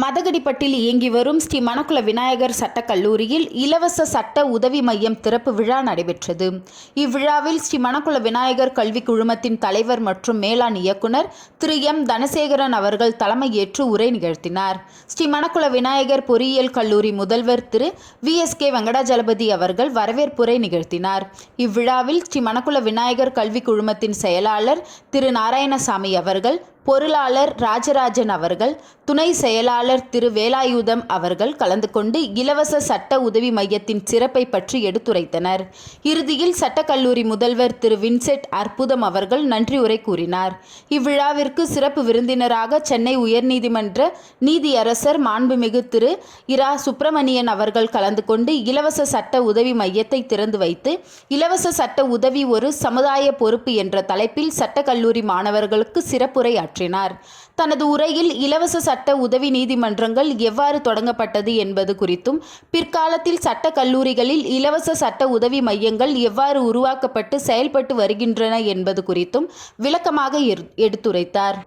மதகடிப்பட்டில் இயங்கி வரும் ஸ்ரீ மணக்குள விநாயகர் சட்டக் கல்லூரியில் இலவச சட்ட உதவி மையம் திறப்பு விழா நடைபெற்றது. இவ்விழாவில் ஸ்ரீ மணக்குள விநாயகர் கல்வி குழுமத்தின் தலைவர் மற்றும் மேலாண் இயக்குனர் திரு எம் தனசேகரன் அவர்கள் தலைமையேற்று உரை நிகழ்த்தினார். ஸ்ரீ மணக்குள விநாயகர் பொறியியல் கல்லூரி முதல்வர் திரு VSK வெங்கடாஜலபதி அவர்கள் வரவேற்புரை நிகழ்த்தினார். இவ்விழாவில் ஸ்ரீ மணக்குள விநாயகர் கல்வி குழுமத்தின் செயலாளர் திரு நாராயணசாமி அவர்கள், பொருளாளர் ராஜராஜன் அவர்கள், துணை செயலாளர் திரு வேலாயுதம் அவர்கள் கலந்து கொண்டு இலவச சட்ட உதவி மையத்தின் சிறப்பை பற்றி எடுத்துரைத்தனர். இறுதியில் சட்டக்கல்லூரி முதல்வர் திரு வின்சென்ட் அற்புதம் அவர்கள் நன்றி உரை கூறினார். இவ்விழாவிற்கு சிறப்பு விருந்தினராக சென்னை உயர்நீதிமன்ற நீதியரசர் மாண்புமிகு திரு இரா சுப்பிரமணியன் அவர்கள் கலந்து கொண்டு இலவச சட்ட உதவி மையத்தை திறந்து வைத்து இலவச சட்ட உதவி ஒரு சமுதாய பொறுப்பு என்ற தலைப்பில் சட்டக்கல்லூரி மாணவர்களுக்கு சிறப்புரை ஆற்றினார். தனது உரையில் இலவச சட்ட உதவி நீதிமன்றங்கள் எவ்வாறு தொடங்கப்பட்டது என்பது குறித்தும், பிற்காலத்தில் சட்ட கல்லூரிகளில் இலவச சட்ட உதவி மையங்கள் எவ்வாறு உருவாக்கப்பட்டு செயல்பட்டு வருகின்றன என்பது குறித்தும் விளக்கமாக எடுத்துரைத்தார்.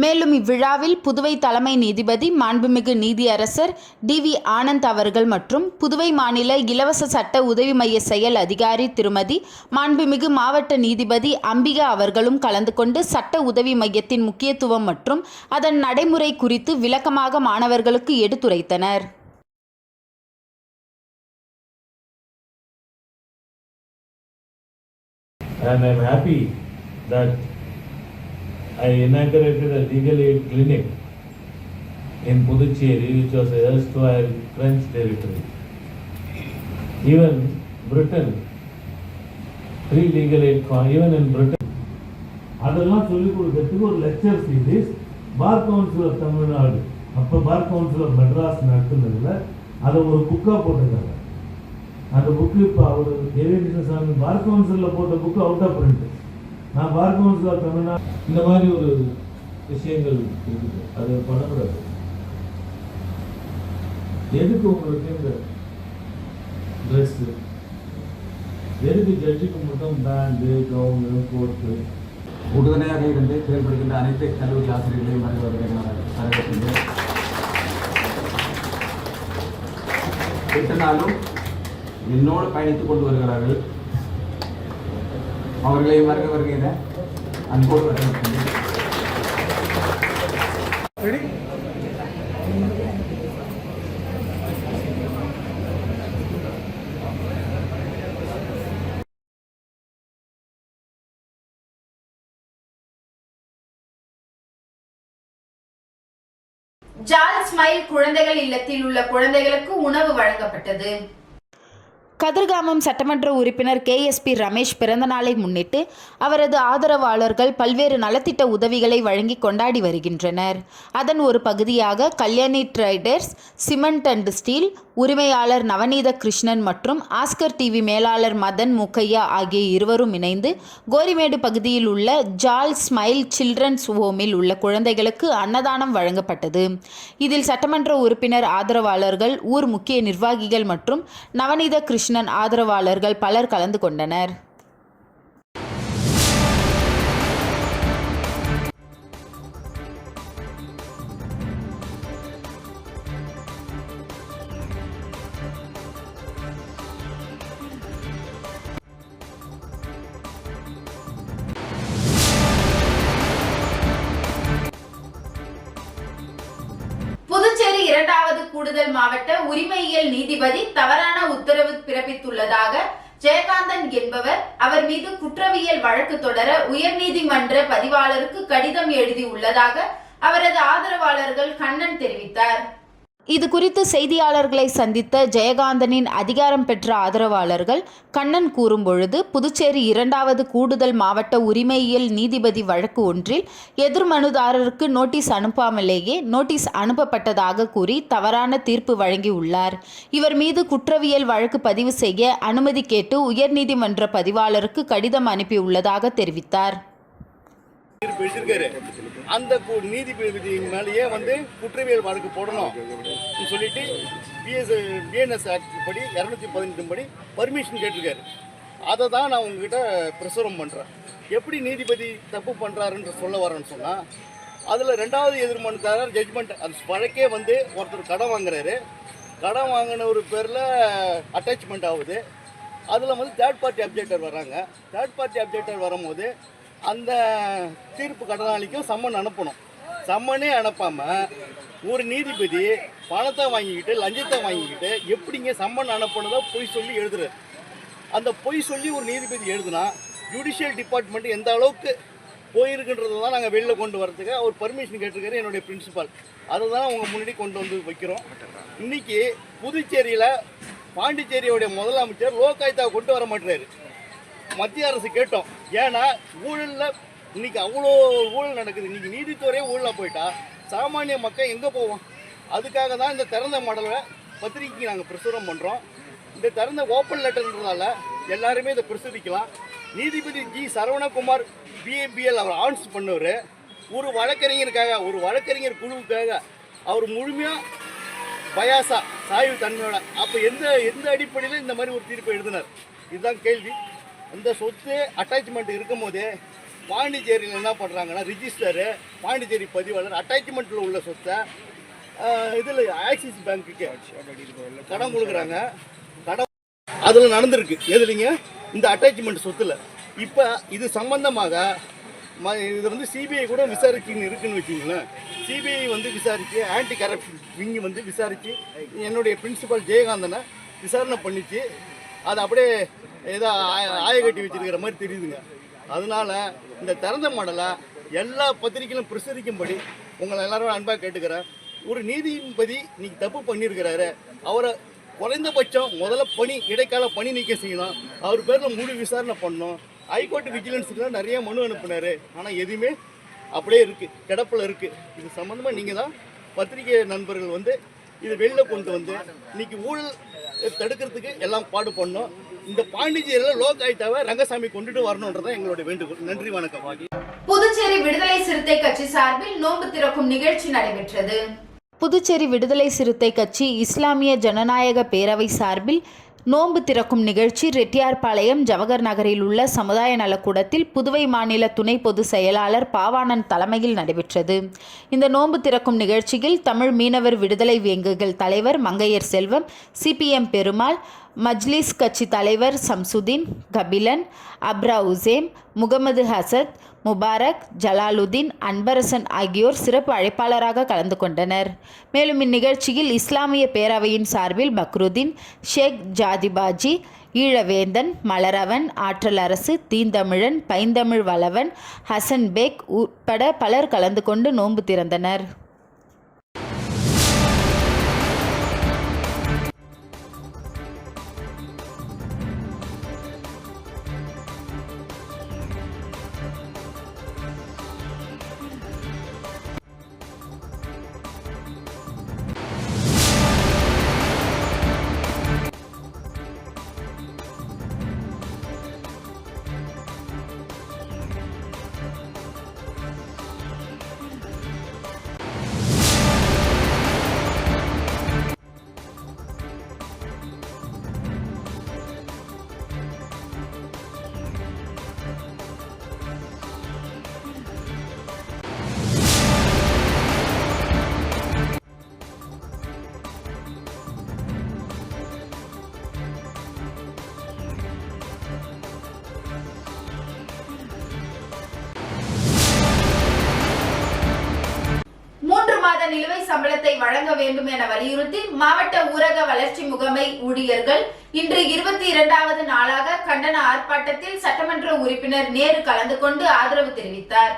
மேலும் இவ்விழாவில் புதுவை தலைமை நீதிபதி மாண்புமிகு நீதியரசர் DV ஆனந்த் அவர்கள் மற்றும் புதுவை மாநில இலவச சட்ட உதவி மைய செயல் அதிகாரி திருமதி மாண்புமிகு மாவட்ட நீதிபதி அம்பிகா அவர்களும் கலந்து கொண்டு சட்ட உதவி மையத்தின் முக்கியத்துவம் மற்றும் அதன் நடைமுறை குறித்து விளக்கமாக மாணவர்களுக்கு எடுத்துரைத்தனர். And I'm happy that I inaugurated a legal aid clinic in Puducherry, which was erstwhile French territory. Even Britain, free legal aid, even in Britain. அதெல்லாம் சொல்லிக் கொடுக்கறதுக்கு ஒரு lecture series bar council of Tamil Nadu, அப்போ பார் கவுன்சில் ஆஃப் மெட்ராஸ் நடத்துனதில் அதை ஒரு புக்காக போட்டிருக்காங்க. அந்த புக்கு இப்போ அவர் தேவேந்திரசாமி பார் கவுன்சிலில் போட்ட புக்கு அவுட் ஆஃப் பிரிண்ட். நான் பார் கவுன்சில் ஆஃப் தமிழ்நாடு இந்த மாதிரி ஒரு விஷயங்கள் இருக்குது, அது பண்ணக்கூடாது. எதுக்கு உங்களுக்கு இந்த ட்ரெஸ்ஸு, எதுக்கு ஜட்ஜுக்கு மட்டும் பேண்டு, கவுனு, கோட்டு? உறுதுணையாக இருந்து செயல்படுகின்ற அனைத்து கல்லூரி ஆசிரியர்களையும் வரவேற்கின்றேன். எட்டு நாளும் என்னோடு பயணித்துக் கொண்டு வருகிறார்கள். அவர்களையும் வருகிற அன்போடு வரவேற்கின்றேன். ஜால் ஸ்மைல் குழந்தைகள் இல்லத்தில் உள்ள குழந்தைகளுக்கு உணவு வழங்கப்பட்டது. கதிர்காமம் சட்டமன்ற உறுப்பினர் KSP ரமேஷ் பிறந்த நாளை முன்னிட்டு அவரது ஆதரவாளர்கள் பல்வேறு நலத்திட்ட உதவிகளை வழங்கி கொண்டாடி வருகின்றனர். அதன் ஒரு பகுதியாக Kalyani traders, cement and Steeles உரிமையாளர் நவநீத கிருஷ்ணன் மற்றும் ஆஸ்கர் TV மேலாளர் மதன் முக்கையா ஆகிய இருவரும் இணைந்து கோரிமேடு பகுதியில் உள்ள ஜால் ஸ்மைல் சில்ட்ரன்ஸ் ஹோமில் உள்ள குழந்தைகளுக்கு அன்னதானம் வழங்கப்பட்டது. இதில் சட்டமன்ற உறுப்பினர் ஆதரவாளர்கள், ஊர் முக்கிய நிர்வாகிகள் மற்றும் நவநீத கிருஷ்ணன் ஆதரவாளர்கள் பலர் கலந்து கொண்டனர். புதுச்சேரி 2வது கூடுதல் மாவட்ட உரிமையியல் நீதிபதி தவறான உத்தரவு பிறப்பித்துள்ளதாக ஜெயகாந்தன் என்பவர் அவர் மீது குற்றவியல் வழக்கு தொடர உயர்நீதிமன்ற பதிவாளருக்கு கடிதம் எழுதியுள்ளதாக அவரது ஆதரவாளர்கள் கண்ணன் தெரிவித்தார். இது குறித்து செய்தியாளர்களை சந்தித்த ஜெயகாந்தனின் அதிகாரம் பெற்ற ஆதரவாளர்கள் கண்ணன் கூறும்பொழுது, புதுச்சேரி 2வது கூடுதல் மாவட்ட உரிமையியல் நீதிபதி வழக்கு ஒன்றில் எதிர்மனுதாரருக்கு நோட்டீஸ் அனுப்பாமலேயே நோட்டீஸ் அனுப்பப்பட்டதாக கூறி தவறான தீர்ப்பு வழங்கியுள்ளார். இவர் மீது குற்றவியல் வழக்கு பதிவு செய்ய அனுமதி கேட்டு உயர்நீதிமன்ற பதிவாளருக்கு கடிதம் அனுப்பியுள்ளதாக தெரிவித்தார். அந்த நீதிபதி மேலேயே குற்றவியல் வழக்கு போடணும் சொல்லிட்டு BNS ஆக்ட் படி 218 படி பர்மிஷன் கேட்டிருக்காரு. அதை தான் நான் உங்ககிட்ட பிரசுரம் பண்ணுறேன். எப்படி நீதிபதி தப்பு பண்ணுறாருன்ற சொல்ல வரேன்னு சொன்னால், அதில் ரெண்டாவது எதிர்மனுக்காரர் ஜட்ஜ்மெண்ட் அது வழக்கே வந்து ஒருத்தர் கடன் வாங்குறாரு, கடன் வாங்கின ஒரு பேரில் அட்டாச்மெண்ட் ஆகுது. அதில் வந்து தேர்ட் பார்ட்டி அப்ஜெக்டர் வராங்க. தேர்ட் பார்ட்டி அப்ஜெக்டர் வரும்போது அந்த தீர்ப்பு கடனாளிக்கும் சம்மன் அனுப்பணும். சம்மனே அனுப்பாமல் ஒரு நீதிபதி பணத்தை வாங்கிக்கிட்டு லஞ்சத்தை வாங்கிக்கிட்டு எப்படிங்க சம்மன் அனுப்பினதோ பொய் சொல்லி எழுதுறாரு. அந்த பொய் சொல்லி ஒரு நீதிபதி எழுதுனா ஜுடிஷியல் டிபார்ட்மெண்ட் எந்த அளவுக்கு போயிருக்குன்றது தான் நாங்கள் வெளியில் கொண்டு வரதுக்கு அவர் பர்மிஷன் கேட்டிருக்காரு என்னுடைய பிரின்சிபால். அதை தான் உங்கள் முன்னாடி கொண்டு வந்து வைக்கிறோம். இன்றைக்கி புதுச்சேரியில் பாண்டிச்சேரியோடைய முதலமைச்சர் லோகாயுக்தாவை கொண்டு வர மாட்டேறாரு. மத்திய அரசு கேட்டோம், ஏன்னா ஊழலில் இன்றைக்கி அவ்வளோ ஊழல் நடக்குது. இன்றைக்கி நீதித்துறையே ஊழலாக போயிட்டா சாமானிய மக்கள் எங்கே போவோம்? அதுக்காக தான் இந்த திறந்த மாடலை பத்திரிக்கைக்கு நாங்கள் பிரசுரம் பண்ணுறோம். இந்த திறந்த ஓப்பன் லெட்டர்ன்றதால எல்லாருமே இதை பிரசுரிக்கலாம். நீதிபதி ஜி சரவணகுமார் பிஏபிஎல் அவர் ஆன்ஸ் பண்ணவர் ஒரு வழக்கறிஞருக்காக, ஒரு வழக்கறிஞர் குழுவுக்காக அவர் முழுமையாக பயாசா சாய்வு தன்மையோட அப்போ எந்த அடிப்படையில் இந்த மாதிரி ஒரு தீர்ப்பை எழுதினார்? இதுதான் கேள்வி. அந்த சொத்து அட்டாச்மெண்ட் இருக்கும் போதே பாண்டிச்சேரியில் என்ன பண்ணுறாங்கன்னா ரிஜிஸ்டரு பாண்டிச்சேரி பதிவாளர் அட்டாச்மெண்ட்டில் உள்ள சொத்தை இதில் ஆக்சிஸ் பேங்க்குக்கு கடன் கொடுக்குறாங்க. கடன் அதில் நடந்திருக்கு. எதுலிங்க? இந்த அட்டாச்மெண்ட் சொத்தில். இப்போ இது சம்பந்தமாக இது வந்து சிபிஐ கூட விசாரிச்சுன்னு இருக்குன்னு வச்சிங்களேன். சிபிஐ வந்து விசாரித்து ஆன்டி கரப்ஷன் விங்கி வந்து விசாரித்து என்னுடைய பிரின்சிபல் ஜெயகாந்தனை விசாரணை பண்ணிச்சு. அதை அப்படியே ஏதோ ஆயக்கட்டி வச்சிருக்கிற மாதிரி தெரியுதுங்க. அதனால் இந்த திறந்த மாடலை எல்லா பத்திரிகையிலும் பிரசுரிக்கும்படி உங்களை எல்லாரும் அன்பாக கேட்டுக்கிறேன். ஒரு நீதிபதி இன்னைக்கு தப்பு பண்ணியிருக்கிறாரு, அவரை குறைந்தபட்சம் முதல்ல இடைக்கால பணி நீக்கம் செய்யணும். அவர் பேரில் முழு விசாரணை பண்ணணும். ஹைகோர்ட் விஜிலன்ஸுக்குலாம் நிறைய மனு அனுப்புனார். ஆனால் எதுவுமே அப்படியே இருக்குது, கிடப்பில் இருக்குது. இது சம்மந்தமாக நீங்கள் தான் பத்திரிகை நண்பர்கள் வந்து இது வெளில கொண்டு வந்து இன்னைக்கு ஊழல் தடுக்கிறதுக்கு எல்லாம் பாடு பண்ணோம். இந்த பாண்டிச்சேரியில் லோகாயுக்தாவை ரங்கசாமி கொண்டுட்டு வரணுன்றதான் எங்களுடைய வேண்டுகோள். நன்றி, வணக்கம். புதுச்சேரி விடுதலை சிறுத்தை கட்சி சார்பில் நோன்பு திறக்கும் நிகழ்ச்சி நடைபெற்றது. புதுச்சேரி விடுதலை சிறுத்தை கட்சி இஸ்லாமிய ஜனநாயக பேரவை சார்பில் நோன்பு திறக்கும் நிகழ்ச்சி ரெட்டியார்பாளையம் ஜவஹர் நகரில் உள்ள சமுதாய நலக்கூடத்தில் புதுவை மாநில துணை பொதுச் செயலாளர் பாவாணன் தலைமையில் நடைபெற்றது. இந்த நோன்பு திறக்கும் நிகழ்ச்சியில் தமிழ் மீனவர் விடுதலை வேங்குகள் தலைவர் மங்கையர் செல்வம், சிபிஎம் பெருமாள், மஜ்லிஸ் கட்சி தலைவர் சம்சுதீன், கபிலன், அப்ரா உசேம், முகமது ஹசத், முபாரக், ஜலாலுதீன், அன்பரசன் ஆகியோர் சிறப்பு அழைப்பாளராக கலந்து கொண்டனர். மேலும் இந்நிகழ்ச்சியில் இஸ்லாமிய பேரவையின் சார்பில் பக்ருதீன், ஷேக் ஜாதிபாஜி, ஈழவேந்தன், மலரவன், ஆற்றல் அரசு, தீந்தமிழன், பைந்தமிழ் வளவன், ஹசன் பேக் உட்பட பலர் கலந்து கொண்டு நோன்பு திறந்தனர். நிலுவை சம்பளத்தை வழங்க வேண்டும் என வலியுறுத்தி மாவட்ட ஊரக வளர்ச்சி முகமை ஊழியர்கள் இன்று 22வது நாளாக கண்டன ஆர்ப்பாட்டத்தில் சட்டமன்ற உறுப்பினர் நேரு கலந்து கொண்டு ஆதரவு தெரிவித்தார்.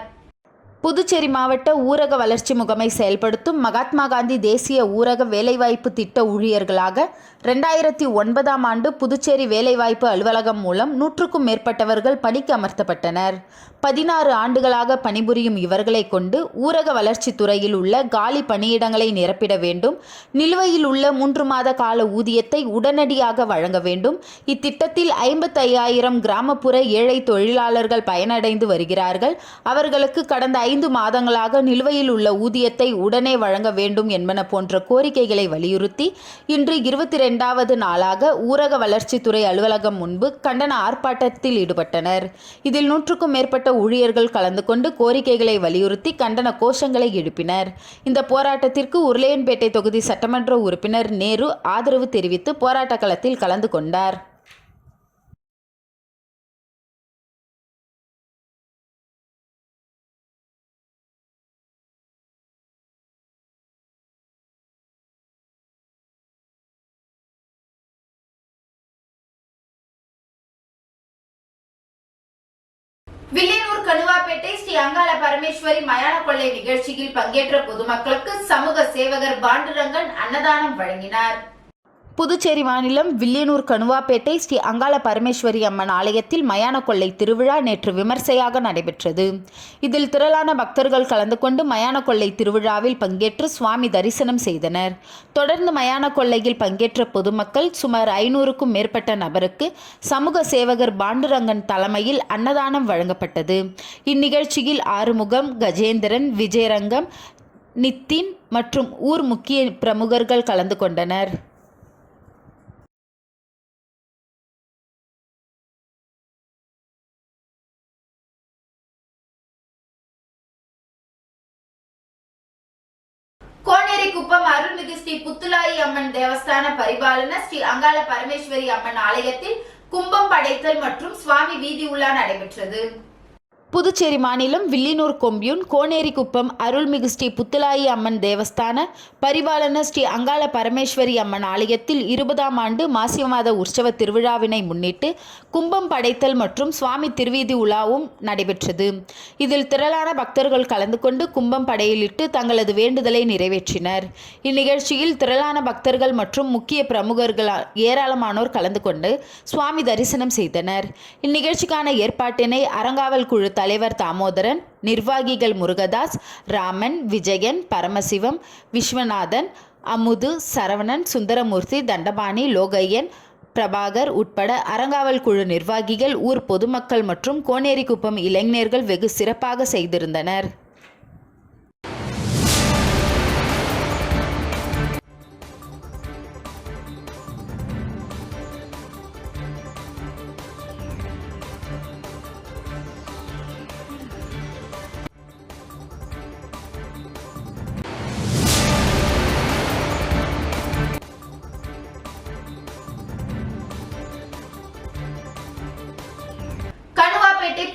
புதுச்சேரி மாவட்ட ஊரக வளர்ச்சி முகமை செயல்படுத்தும் மகாத்மா காந்தி தேசிய ஊரக வேலைவாய்ப்பு திட்ட ஊழியர்களாக 2009ஆம் ஆண்டு புதுச்சேரி வேலைவாய்ப்பு அலுவலகம் மூலம் 100க்கும் மேற்பட்டவர்கள் பணிக்கு அமர்த்தப்பட்டனர். 16 ஆண்டுகளாக பணிபுரியும் இவர்களை கொண்டு ஊரக வளர்ச்சி துறையில் உள்ள காலி பணியிடங்களை நிரப்பிட வேண்டும். நிலுவையில் உள்ள 3 மாத கால ஊதியத்தை உடனடியாக வழங்க வேண்டும். இத்திட்டத்தில் 55,000 கிராமப்புற ஏழை தொழிலாளர்கள் பயனடைந்து வருகிறார்கள். அவர்களுக்கு கடந்த 5 மாதங்களாக நிலுவையில் உள்ள ஊதியத்தை உடனே வழங்க வேண்டும் என்பன போன்ற கோரிக்கைகளை வலியுறுத்தி இன்று 22வது நாளாக ஊரக வளர்ச்சித்துறை அலுவலகம் முன்பு கண்டன ஆர்ப்பாட்டத்தில் ஈடுபட்டனர். இதில் 100க்கும் மேற்பட்ட ஊழியர்கள் கலந்து கொண்டு கோரிக்கைகளை வலியுறுத்தி கண்டன கோஷங்களை எழுப்பினர். இந்த போராட்டத்திற்கு உருளையன்பேட்டை தொகுதி சட்டமன்ற உறுப்பினர் நேரு ஆதரவு தெரிவித்து போராட்ட களத்தில் கலந்து கொண்டார். வில்லியனூர் கணுவாப்பேட்டை ஸ்ரீ அங்காள பரமேஸ்வரி மயான கொள்ளை நிகழ்ச்சியில் பங்கேற்ற பொதுமக்களுக்கு சமூக சேவகர் பாண்டுரங்கன் அன்னதானம் வழங்கினார். புதுச்சேரி மாநிலம் வில்லியனூர் கணுவாப்பேட்டை ஸ்ரீ அங்காள பரமேஸ்வரி அம்மன் ஆலயத்தில் மயான கொள்ளை திருவிழா நேற்று விமர்சையாக நடைபெற்றது. இதில் திரளான பக்தர்கள் கலந்து கொண்டு மயான கொள்ளை திருவிழாவில் பங்கேற்று சுவாமி தரிசனம் செய்தனர். தொடர்ந்து மயான கொள்ளையில் பங்கேற்ற பொதுமக்கள் சுமார் 500க்கும் மேற்பட்ட நபருக்கு சமூக சேவகர் பாண்டுரங்கன் தலைமையில் அன்னதானம் வழங்கப்பட்டது. இந்நிகழ்ச்சியில் ஆறுமுகம், கஜேந்திரன், விஜயரங்கம், நித்தின் மற்றும் ஊர் முக்கிய பிரமுகர்கள் கலந்து கொண்டனர். கோனேரிக்குப்பம் அருள்மிகு ஸ்ரீ புத்துலாயி அம்மன் தேவஸ்தான பரிபாலன ஸ்ரீ அங்காள பரமேஸ்வரி அம்மன் ஆலயத்தில் கும்பம் படைத்தல் மற்றும் சுவாமி வீதி உலா நடைபெற்றது. புதுச்சேரி மாநிலம் வில்லியனூர் கொம்யூன் கோனேரிக்குப்பம் அருள்மிகு ஸ்ரீ புத்துலாயி அம்மன் தேவஸ்தான பரிபாலன ஸ்ரீ அங்காள பரமேஸ்வரி அம்மன் ஆலயத்தில் 20ஆம் ஆண்டு மாசி மாத உற்சவ திருவிழாவினை முன்னிட்டு கும்பம் படைத்தல் மற்றும் சுவாமி திருவீதி உலாவும் நடைபெற்றது. இதில் திரளான பக்தர்கள் கலந்து கொண்டு கும்பம் படையிலிட்டு தங்களது வேண்டுதலை நிறைவேற்றினர். இந்நிகழ்ச்சியில் திரளான பக்தர்கள் மற்றும் முக்கிய பிரமுகர்கள் ஏராளமானோர் கலந்து கொண்டு சுவாமி தரிசனம் செய்தனர். இந்நிகழ்ச்சிக்கான ஏற்பாட்டினை அறங்காவல் குழு தலைவர் தாமோதரன், நிர்வாகிகள் முருகதாஸ், ராமன், விஜயன், பரமசிவம், விஸ்வநாதன், அமுது, சரவணன், சுந்தரமூர்த்தி, தண்டபாணி, லோகையன், பிரபாகர் உட்பட அறங்காவல் குழு நிர்வாகிகள், ஊர் பொதுமக்கள் மற்றும் கோனேரிக்குப்பம் இளைஞர்கள் வெகு சிறப்பாக செய்திருந்தனர்.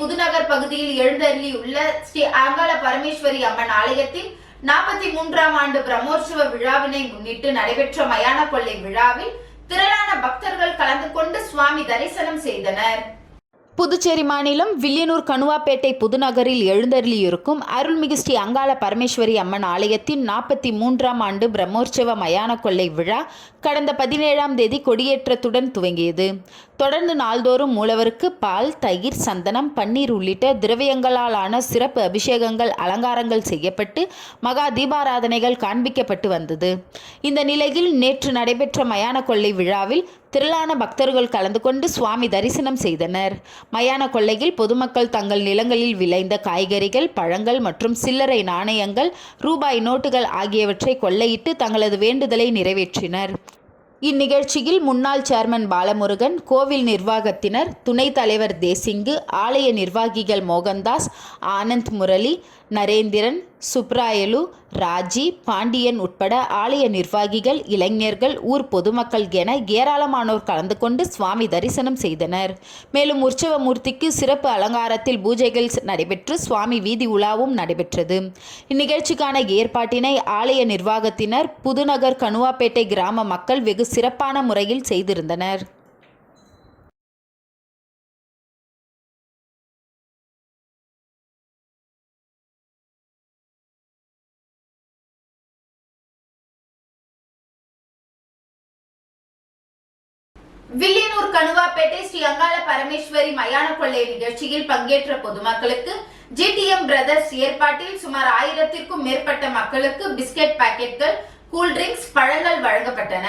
புதுநகர் பகுதியில் எழுந்தருளியுள்ள ஸ்ரீ அங்காள பரமேஸ்வரி அம்மன் ஆலயத்தில் 43ஆம் ஆண்டு பிரம்மோற்சவ விழாவினை முன்னிட்டு நடைபெற்ற மயான கொள்ளை விழாவில் திரளான பக்தர்கள் கலந்து கொண்டு சுவாமி தரிசனம் செய்தனர். புதுச்சேரி மாநிலம் வில்லியனூர் கணுவாப்பேட்டை புதுநகரில் எழுந்தருளியிருக்கும் அருள்மிகு ஸ்ரீ அங்காள பரமேஸ்வரி அம்மன் ஆலயத்தின் 43ஆம் ஆண்டு பிரம்மோற்சவ மயான கொள்ளை விழா கடந்த 17ஆம் தேதி கொடியேற்றத்துடன் துவங்கியது. தொடர்ந்து நாள்தோறும் மூலவருக்கு பால், தயிர், சந்தனம், பன்னீர் உள்ளிட்ட திரவியங்களாலான சிறப்பு அபிஷேகங்கள், அலங்காரங்கள் செய்யப்பட்டு மகா தீபாராதனைகள் காண்பிக்கப்பட்டு வந்தது. இந்த நிலையில் நேற்று நடைபெற்ற மயான கொள்ளை விழாவில் திரளான பக்தர்கள் கலந்து கொண்டு சுவாமி தரிசனம் செய்தனர். மயான கொள்ளையில் பொதுமக்கள் தங்கள் நிலங்களில் விளைந்த காய்கறிகள், பழங்கள் மற்றும் சில்லறை நாணயங்கள், ரூபாய் நோட்டுகள் ஆகியவற்றை கொள்ளையிட்டு தங்களது வேண்டுதலை நிறைவேற்றினர். இந்நிகழ்ச்சியில் முன்னாள் சேர்மன் பாலமுருகன், கோவில் நிர்வாகத்தினர், துணைத் தலைவர் தேசிங்கு, ஆலய நிர்வாகிகள் மோகன்தாஸ், ஆனந்த் முரளி, நரேந்திரன், சுப்ராயலு, ராஜி, பாண்டியன் உட்பட ஆலய நிர்வாகிகள், இளைஞர்கள், ஊர் பொதுமக்கள் என ஏராளமானோர் கலந்து கொண்டு சுவாமி தரிசனம் செய்தனர். மேலும் உற்சவ மூர்த்திக்கு சிறப்பு அலங்காரத்தில் பூஜைகள் நடைபெற்று சுவாமி வீதி உலாவும் நடைபெற்றது. இந்நிகழ்ச்சிக்கான ஏற்பாட்டினை ஆலய நிர்வாகத்தினர், புதுநகர் கணுவாப்பேட்டை கிராம மக்கள் வெகு சிறப்பான முறையில் செய்திருந்தனர். வில்லியனூர் கணுவாப்பேட்டை ஸ்ரீ அங்காள பரமேஸ்வரி மயான கொள்ளை நிகழ்ச்சியில் பங்கேற்ற பொதுமக்களுக்கு GTM பிரதர்ஸ் ஏற்பாட்டில் சுமார் 1000க்கும் மேற்பட்ட மக்களுக்கு பிஸ்கட் பாக்கெட்கள், கூல்ட்ரிங்க்ஸ், பழங்கள் வழங்கப்பட்டன.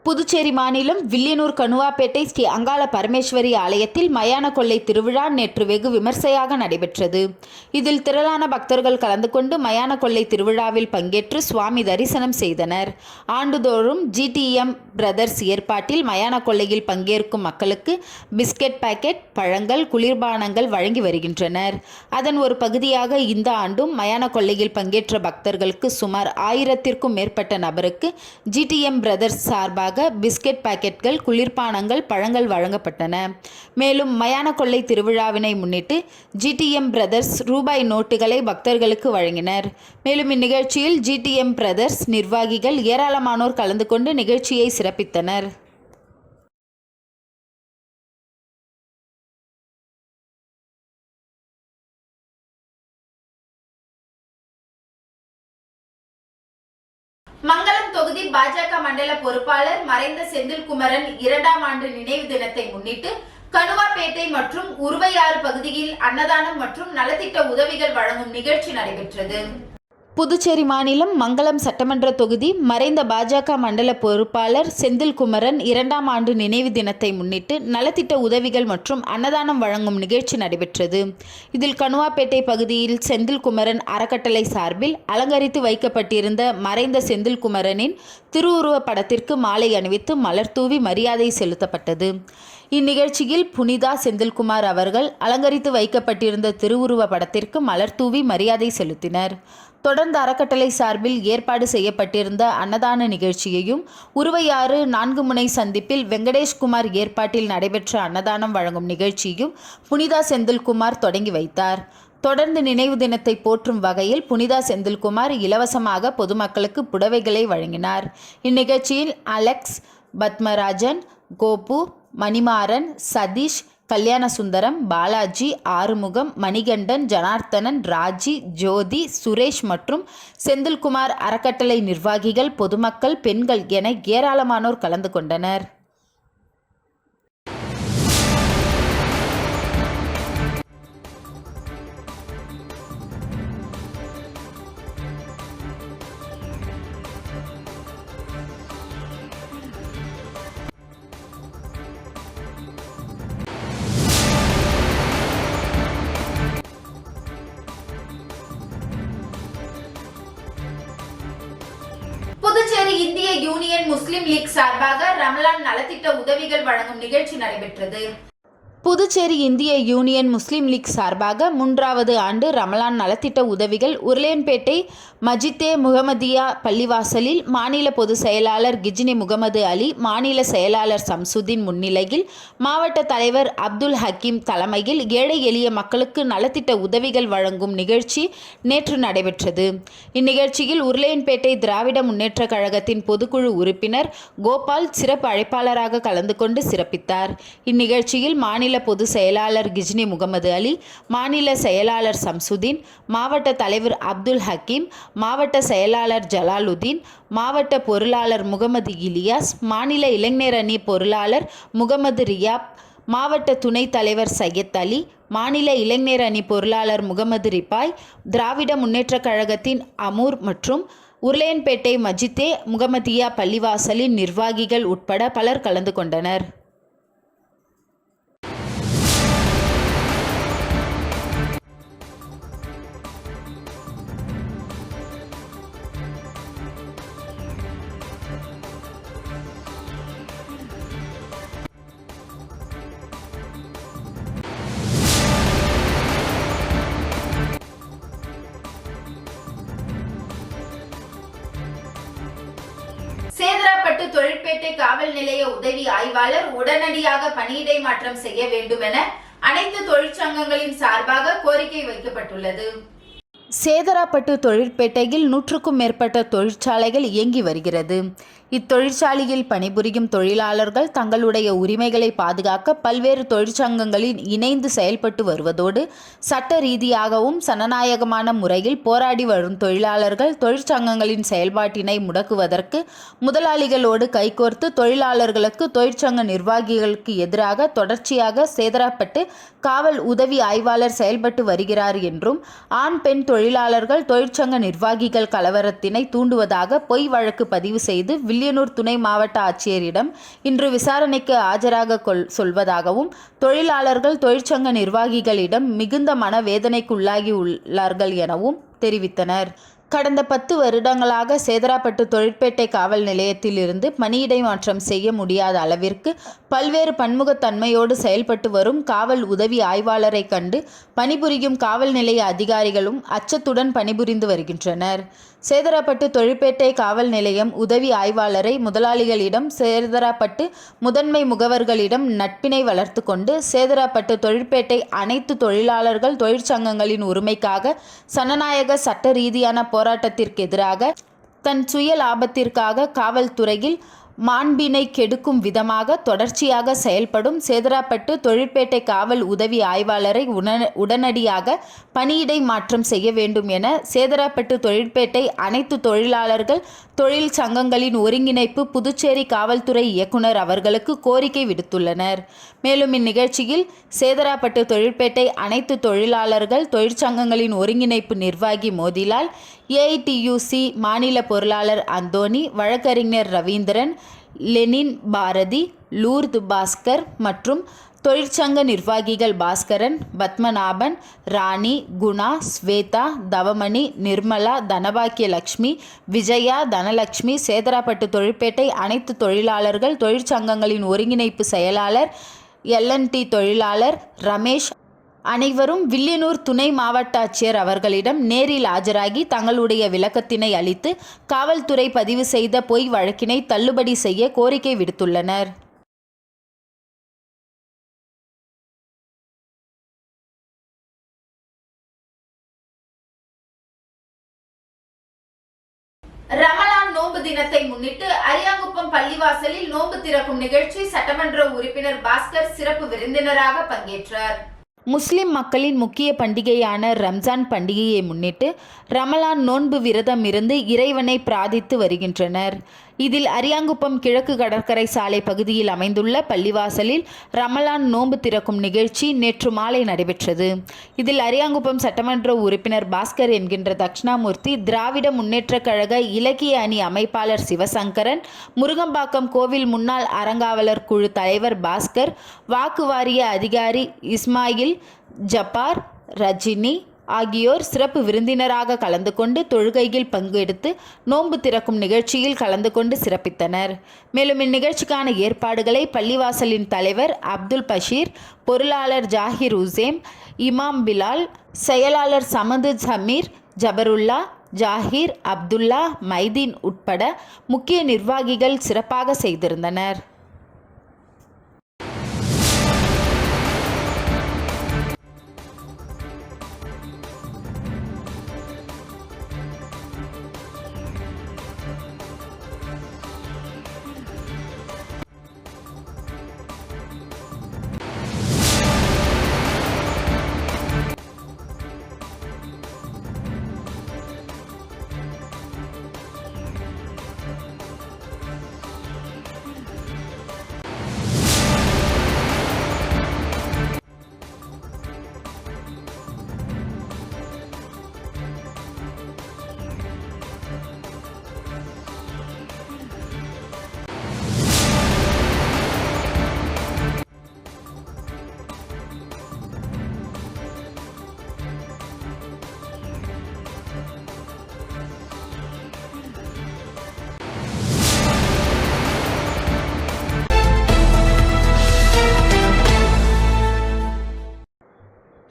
புதுச்சேரி மாநிலம் வில்லியனூர் கணுவாப்பேட்டை ஸ்ரீ அங்காள பரமேஸ்வரி ஆலயத்தில் மயான கொள்ளை திருவிழா நேற்று வெகு விமர்சையாக நடைபெற்றது. இதில் திரளான பக்தர்கள் கலந்து கொண்டு மயான கொள்ளை திருவிழாவில் பங்கேற்று சுவாமி தரிசனம் செய்தனர். ஆண்டுதோறும் GTM பிரதர்ஸ் ஏற்பாட்டில் மயான கொள்ளையில் பங்கேற்கும் மக்களுக்கு பிஸ்கெட் பாக்கெட், பழங்கள், குளிர்பானங்கள் வழங்கி வருகின்றனர். அதன் ஒரு பகுதியாக இந்த ஆண்டும் மயான கொள்ளையில் பங்கேற்ற பக்தர்களுக்கு சுமார் 1000க்கும் மேற்பட்ட நபருக்கு GTM பிரதர்ஸ் சார்பாக பிஸ்கெட் பாக்கெட்கள், குளிர்பானங்கள், பழங்கள் வழங்கப்பட்டன. மேலும் மயான கொள்ளை திருவிழாவினை முன்னிட்டு GTM பிரதர்ஸ் ரூபாய் நோட்டுகளை பக்தர்களுக்கு வழங்கினர். மேலும் இந்நிகழ்ச்சியில் GTM பிரதர்ஸ் நிர்வாகிகள் ஏராளமானோர் கலந்து கொண்டு நிகழ்ச்சியை சிறப்பித்தனர். மங்களம் தொகுதி பாஜக மண்டல பொறுப்பாளர் மறைந்த செந்தில்குமரன் 2ஆம் ஆண்டு நினைவு தினத்தை முன்னிட்டு கணுவாப்பேட்டை மற்றும் உருவையாறு பகுதியில் அன்னதானம் மற்றும் நலத்திட்ட உதவிகள் வழங்கும் நிகழ்ச்சி நடைபெற்றது. புதுச்சேரி மாநிலம் மங்களம் சட்டமன்ற தொகுதி மறைந்த பாஜக மண்டல பொறுப்பாளர் செந்தில்குமரன் 2ஆம் ஆண்டு நினைவு தினத்தை முன்னிட்டு நலத்திட்ட உதவிகள் மற்றும் அன்னதானம் வழங்கும் நிகழ்ச்சி நடைபெற்றது. இதில் கணுவாப்பேட்டை பகுதியில் செந்தில்குமரன் அறக்கட்டளை சார்பில் அலங்கரித்து வைக்கப்பட்டிருந்த மறைந்த செந்தில்குமரனின் திருவுருவ படத்திற்கு மாலை அணிவித்து மலர் தூவி மரியாதை செலுத்தப்பட்டது. இந்நிகழ்ச்சியில் புனிதா செந்தில்குமார் அவர்கள் அலங்கரித்து வைக்கப்பட்டிருந்த திருவுருவ படத்திற்கு மலர் தூவி மரியாதை செலுத்தினர். தொடர்ந்து அறக்கட்டளை சார்பில் ஏற்பாடு செய்யப்பட்டிருந்த அன்னதான நிகழ்ச்சியையும் உருவையாறு 4 முனை சந்திப்பில் வெங்கடேஷ்குமார் ஏற்பாட்டில் நடைபெற்ற அன்னதானம் வழங்கும் நிகழ்ச்சியையும் புனிதா செந்தில்குமார் தொடங்கி வைத்தார். தொடர்ந்து நினைவு தினத்தை போற்றும் வகையில் புனிதா செந்தில்குமார் இலவசமாக பொதுமக்களுக்கு புடவைகளை வழங்கினார். இந்நிகழ்ச்சியில் அலெக்ஸ், பத்மராஜன், கோபு, மணிமாறன், சதீஷ், கல்யாணசுந்தரம், பாலாஜி, ஆறுமுகம், மணிகண்டன், ஜனார்த்தனன், ராஜி, ஜோதி, சுரேஷ் மற்றும் செந்தில்குமார் அறக்கட்டளை நிர்வாகிகள், பொதுமக்கள், பெண்கள் என ஏராளமானோர் கலந்து கொண்டனர். புதுச்சேரி இந்திய யூனியன் முஸ்லிம் லீக் சார்பாக ரமலான் நலத்திட்ட உதவிகள் வழங்கும் நிகழ்ச்சி நடைபெற்றது. புதுச்சேரி இந்திய யூனியன் முஸ்லிம் லீக் சார்பாக 3வது ஆண்டு ரமலான் நலத்திட்ட உதவிகள் உருளையன்பேட்டை மஜித்தே முகமதியா பள்ளிவாசலில் மாநில பொதுச் செயலாளர் கிஜ்னி முகமது அலி, மாநில செயலாளர் சம்சுதீன் முன்னிலையில், மாவட்ட தலைவர் அப்துல் ஹக்கீம் தலைமையில் ஏழை எளிய மக்களுக்கு நலத்திட்ட உதவிகள் வழங்கும் நிகழ்ச்சி நேற்று நடைபெற்றது. இந்நிகழ்ச்சியில் உருளையன்பேட்டை திராவிட முன்னேற்ற கழகத்தின் பொதுக்குழு உறுப்பினர் கோபால் சிறப்பு அழைப்பாளராக கலந்து கொண்டு சிறப்பித்தார். இந்நிகழ்ச்சியில் மாநில பொதுச் செயலாளர் கிஜ்னி முகமது அலி, மாநில செயலாளர் சம்சுதீன், மாவட்ட தலைவர் அப்துல் ஹக்கீம், மாவட்ட செயலாளர் ஜலாலுதீன், மாவட்ட பொருளாளர் முகமது இலியாஸ், மாநில இளைஞர் அணி பொருளாளர் முகமது ரியாப், மாவட்ட துணைத் தலைவர் சையத் அலி, மாநில இளைஞர் அணி பொருளாளர் முகமது ரிபாய், திராவிட முன்னேற்றக் கழகத்தின் அமூர் மற்றும் உருளையன்பேட்டை மஜித்தே முகமதியா பள்ளிவாசலின் நிர்வாகிகள் உட்பட பலர் கலந்து கொண்டனர். சேதராப்பட்டு தொழிற்பேட்டை காவல் நிலைய உதவி ஆய்வாளர் உடனடியாக பணியிடை மாற்றம் செய்ய வேண்டும் என அனைத்து தொழிற்சங்கங்களின் சார்பாக கோரிக்கை வைக்கப்பட்டுள்ளது. சேதராப்பட்டு தொழிற்பேட்டையில் 100க்கும் மேற்பட்ட தொழிற்சாலைகள் இயங்கி வருகிறது. இத்தொழிற்சாலையில் பணிபுரியும் தொழிலாளர்கள் தங்களுடைய உரிமைகளை பாதுகாக்க பல்வேறு தொழிற்சங்கங்களில் இணைந்து செயல்பட்டு வருவதோடு சட்ட ரீதியாகவும் சனநாயகமான முறையில் போராடி வரும் தொழிலாளர்கள் தொழிற்சங்கங்களின் செயல்பாட்டினை முடக்குவதற்கு முதலாளிகளோடு கைகோர்த்து தொழிலாளர்களுக்கு தொழிற்சங்க நிர்வாகிகளுக்கு எதிராக தொடர்ச்சியாக சேதராப்பட்டு காவல் உதவி ஆய்வாளர் செயல்பட்டு வருகிறார் என்றும், ஆண் பெண் தொழிலாளர்கள் தொழிற்சங்க நிர்வாகிகள் கலவரத்தினை தூண்டுவதாக பொய் வழக்கு பதிவு செய்து வில்லியனூர் துணை மாவட்ட ஆட்சியரிடம் இன்று விசாரணைக்கு ஆஜராக சொல்வதாகவும் தொழிலாளர்கள் தொழிற்சங்க நிர்வாகிகளிடம் மிகுந்த மனவேதனைக்குள்ளாகி உள்ளார்கள் எனவும் தெரிவித்தனர். கடந்த 10 வருடங்களாக சேதராப்பட்டு தொழிற்பேட்டை காவல் நிலையத்தில் இருந்து பணியிடை மாற்றம் செய்ய முடியாத அளவிற்கு பல்வேறு பன்முகத்தன்மையோடு செயல்பட்டு வரும் காவல் உதவி ஆய்வாளரை கண்டு பணிபுரியும் காவல் நிலைய அதிகாரிகளும் அச்சத்துடன் பணிபுரிந்து வருகின்றனர். சேதராப்பட்டு தொழிற்பேட்டை காவல் நிலையம் உதவி ஆய்வாளரை முதலாளிகளிடம் சேதராப்பட்டு முதன்மை முகவர்களிடம் நட்பினை வளர்த்து கொண்டு சேதராப்பட்டு தொழிற்பேட்டை அனைத்து தொழிலாளர்கள் தொழிற்சங்கங்களின் உரிமைக்காக சனநாயக சட்ட ரீதியான போராட்டத்திற்கு எதிராக தன் சுய லாபத்திற்காக காவல்துறையில் மாண்பினை கெடுக்கும் விதமாக தொடர்ச்சியாக செயல்படும் சேதராப்பட்டு தொழிற்பேட்டை காவல் உதவி ஆய்வாளரை உடனடியாக பணியிடை மாற்றம் செய்ய வேண்டும் என சேதராப்பட்டு தொழிற்பேட்டை அனைத்து தொழிலாளர்கள் தொழில் சங்கங்களின் ஒருங்கிணைப்பு புதுச்சேரி காவல்துறை இயக்குனர் அவர்களுக்கு கோரிக்கை விடுத்துள்ளனர். மேலும் இந்நிகழ்ச்சியில் சேதராப்பட்டு தொழிற்பேட்டை அனைத்து தொழிலாளர்கள் தொழிற்சங்கங்களின் ஒருங்கிணைப்பு நிர்வாகி மோதிலால், ஏஐடியூசி மாநில பொருளாளர் அந்தோணி, வழக்கறிஞர் ரவீந்திரன், லெனின் பாரதி, லூர்து பாஸ்கர் மற்றும் தொழிற்சங்க நிர்வாகிகள் பாஸ்கரன், பத்மநாபன், ராணி, குணா, ஸ்வேதா, தவமணி, நிர்மலா, தனபாக்கிய லட்சுமி, விஜயா, தனலட்சுமி, சேதராப்பட்டு தொழிற்பேட்டை அனைத்து தொழிலாளர்கள் தொழிற்சங்கங்களின் ஒருங்கிணைப்பு செயலாளர், எல்என்டி தொழிலாளர் ரமேஷ் அனைவரும் வில்லியனூர் துணை மாவட்ட ஆட்சியர் அவர்களிடம் நேரில் ஆஜராகி தங்களுடைய விளக்கத்தினை அளித்து காவல்துறை பதிவு செய்த பொய் வழக்கினை தள்ளுபடி செய்ய கோரிக்கை விடுத்துள்ளனர். ரமலான் நோன்பு தினத்தை முன்னிட்டு அரியாங்குப்பம் பள்ளிவாசலில் நோன்பு திறக்கும் நிகழ்ச்சி சட்டமன்ற உறுப்பினர் பாஸ்கர் சிறப்பு விருந்தினராக பங்கேற்றார். முஸ்லிம் மக்களின் முக்கிய பண்டிகையான ரம்ஜான் பண்டிகையை முன்னிட்டு ரமலான் நோன்பு விரதம் இருந்து இறைவனை பிரார்த்தித்து வருகின்றனர். இதில் அரியாங்குப்பம் கிழக்கு கடற்கரை சாலை பகுதியில் அமைந்துள்ள பள்ளிவாசலில் ரமலான் நோன்பு திறக்கும் நிகழ்ச்சி நேற்று மாலை நடைபெற்றது. இதில் அரியாங்குப்பம் சட்டமன்ற உறுப்பினர் பாஸ்கர் என்கின்ற தட்சிணாமூர்த்தி, திராவிட முன்னேற்றக் கழக இலக்கிய அணி அமைப்பாளர் சிவசங்கரன், முருகம்பாக்கம் கோவில் முன்னாள் அறங்காவலர் குழு தலைவர் பாஸ்கர், வாக்கு வாரிய அதிகாரி இஸ்மாயில், ஜப்பார், ரஜினி ஆகியோர் சிறப்பு விருந்தினராக கலந்து கொண்டு தொழுகையில் பங்கெடுத்து நோன்பு திறக்கும் நிகழ்ச்சியில் கலந்து கொண்டு சிறப்பித்தனர். மேலும் இந்நிகழ்ச்சிக்கான ஏற்பாடுகளை பள்ளிவாசலின் தலைவர் அப்துல் பஷீர், பொருளாளர் ஜாகிர் உசேம், இமாம் பிலால், செயலாளர் சமது ஜமீர், ஜபருல்லா, ஜாகிர், அப்துல்லா, மைதீன் உட்பட முக்கிய நிர்வாகிகள் சிறப்பாக செய்திருந்தனர்.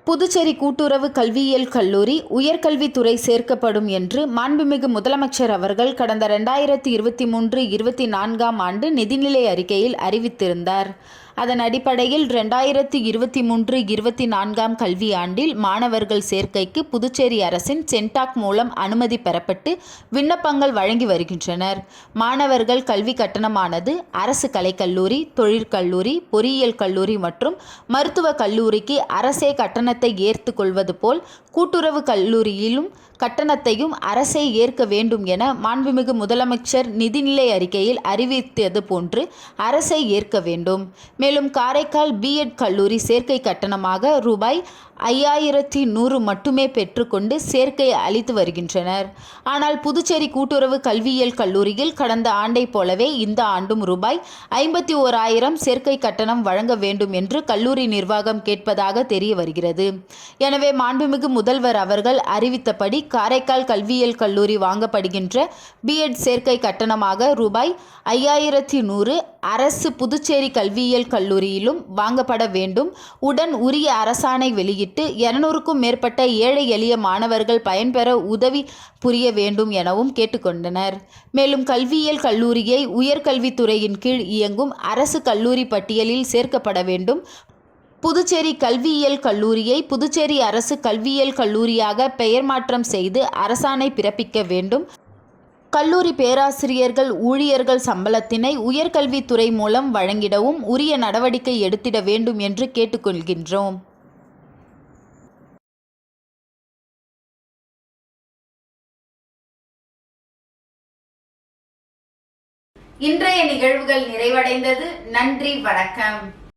புதுச்சேரி கூட்டுறவு கல்வியியல் கல்லூரி உயர்கல்வித்துறை சேர்க்கப்படும் என்று மாண்புமிகு முதலமைச்சர் அவர்கள் கடந்த 2023-24 ஆண்டு நிதிநிலை அறிக்கையில் அறிவித்திருந்தார். அதன் அடிப்படையில் 2023-24 கல்வியாண்டில் மாணவர்கள் சேர்க்கைக்கு புதுச்சேரி அரசின் சென்டாக் மூலம் அனுமதி பெறப்பட்டு விண்ணப்பங்கள் வழங்கி வருகின்றனர். மாணவர்கள் கல்வி கட்டணமானது அரசு கலைக்கல்லூரி, தொழிற்கல்லூரி, பொறியியல் கல்லூரி மற்றும் மருத்துவ கல்லூரிக்கு அரசே கட்டணத்தை ஏற்று கொள்வது போல் கூட்டுறவு கல்லூரியிலும் கட்டணத்தையும் அரசே ஏற்க வேண்டும் என மாண்புமிகு முதலமைச்சர் நிதிநிலை அறிக்கையில் அறிவித்தது போன்று அரசை ஏற்க வேண்டும். மேலும் காரைக்கால் பிஎட் கல்லூரி சேர்க்கை கட்டணமாக ரூபாய் 5100 மட்டுமே பெற்றுக்கொண்டு சேர்க்கை அளித்து வருகின்றனர். ஆனால் புதுச்சேரி கூட்டுறவு கல்வியியல் கல்லூரியில் கடந்த ஆண்டை போலவே இந்த ஆண்டும் ரூபாய் 51,000 சேர்க்கை கட்டணம் வழங்க வேண்டும் என்று கல்லூரி நிர்வாகம் கேட்பதாக தெரிய வருகிறது. எனவே மாண்புமிகு முதல்வர் அவர்கள் அறிவித்தபடி காரைக்கால் கல்வியியல் கல்லூரி வாங்கப்படுகின்ற பிஎட் சேர்க்கை கட்டணமாக ரூபாய் 5100 அரசு புதுச்சேரி கல்வியியல் கல்லூரியிலும் வாங்கப்பட வேண்டும். உடன் உரிய அரசாணை வெளியிட்டு 200க்கும் மேற்பட்ட ஏழை எளிய மாணவர்கள் பயன்பெற உதவி புரிய வேண்டும் எனவும் கேட்டுக்கொண்டனர். மேலும் கல்வியியல் கல்லூரியை உயர்கல்வித்துறையின் கீழ் இயங்கும் அரசு கல்லூரி பட்டியலில் சேர்க்கப்பட வேண்டும். புதுச்சேரி கல்வியியல் கல்லூரியை புதுச்சேரி அரசு கல்வியியல் கல்லூரியாக பெயர் மாற்றம் செய்து அரசாணை பிறப்பிக்க வேண்டும். கல்லூரி பேராசிரியர்கள் ஊழியர்கள் சம்பளத்தினை உயர்கல்வித்துறை மூலம் வழங்கிடவும் உரிய நடவடிக்கை எடுத்திட வேண்டும் என்று கேட்டுக்கொள்கின்றோம். இன்றைய நிகழ்வுகள் நிறைவடைந்தது. நன்றி, வணக்கம்.